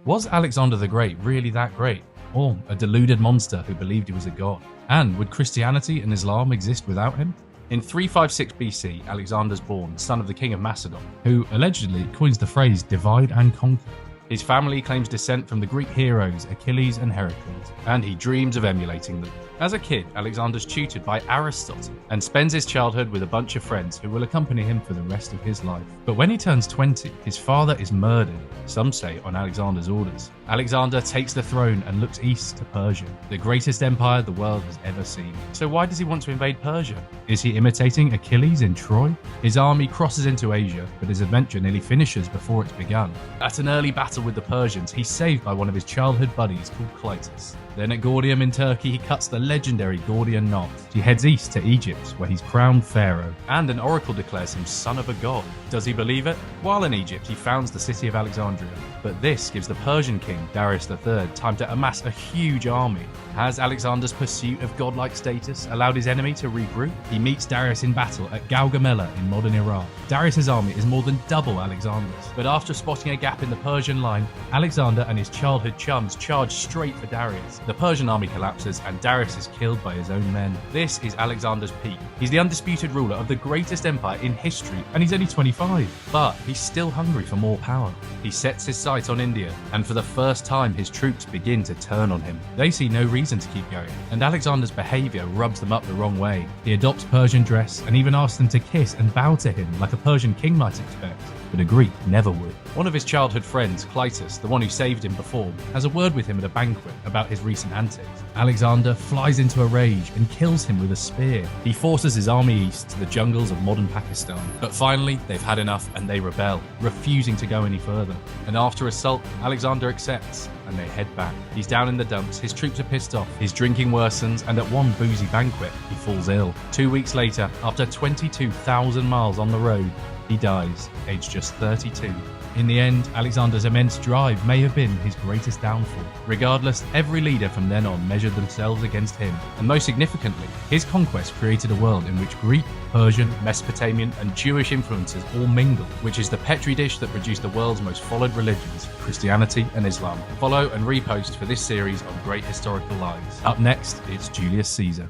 Was Alexander the Great really that great? Or a deluded monster who believed he was a god? And would Christianity and Islam exist without him? In 356 BC, Alexander's born, son of the king of Macedon, who allegedly coins the phrase divide and conquer. His family claims descent from the Greek heroes Achilles and Heracles, and he dreams of emulating them. As a kid, Alexander's tutored by Aristotle and spends his childhood with a bunch of friends who will accompany him for the rest of his life. But when he turns 20, his father is murdered, some say on Alexander's orders. Alexander takes the throne and looks east to Persia, the greatest empire the world has ever seen. So why does he want to invade Persia? Is he imitating Achilles in Troy? His army crosses into Asia, but his adventure nearly finishes before it's begun. At an early battle with the Persians, he's saved by one of his childhood buddies called Clytus. Then at Gordium in Turkey, he cuts the legendary Gordian knot. He heads east to Egypt, where he's crowned pharaoh, and an oracle declares him son of a god. Does he believe it? While in Egypt, he founds the city of Alexandria, but this gives the Persian king, Darius III, time to amass a huge army. Has Alexander's pursuit of godlike status allowed his enemy to regroup? He meets Darius in battle at Gaugamela in modern Iraq. Darius's army is more than double Alexander's, but after spotting a gap in the Persian line, Alexander and his childhood chums charge straight for Darius. The Persian army collapses and Darius is killed by his own men. This is Alexander's peak. He's the undisputed ruler of the greatest empire in history, and he's only 25. But he's still hungry for more power. He sets his sight on India, and for the first time his troops begin to turn on him. They see no reason to keep going, and Alexander's behaviour rubs them up the wrong way. He adopts Persian dress and even asks them to kiss and bow to him like a Persian king might expect, but a Greek never would. One of his childhood friends, Clytus, the one who saved him before, has a word with him at a banquet about his recent antics. Alexander flies into a rage and kills him with a spear. He forces his army east to the jungles of modern Pakistan. But finally, they've had enough and they rebel, refusing to go any further. And after assault, Alexander accepts, and they head back. He's down in the dumps, his troops are pissed off, his drinking worsens, and at one boozy banquet, he falls ill. 2 weeks later, after 22,000 miles on the road, he dies, aged just 32. In the end, Alexander's immense drive may have been his greatest downfall. Regardless, every leader from then on measured themselves against him, and most significantly, his conquest created a world in which Greek, Persian, Mesopotamian, and Jewish influences all mingle, which is the petri dish that produced the world's most followed religions, Christianity and Islam. Follow and repost for this series on great historical lies. Up next, it's Julius Caesar.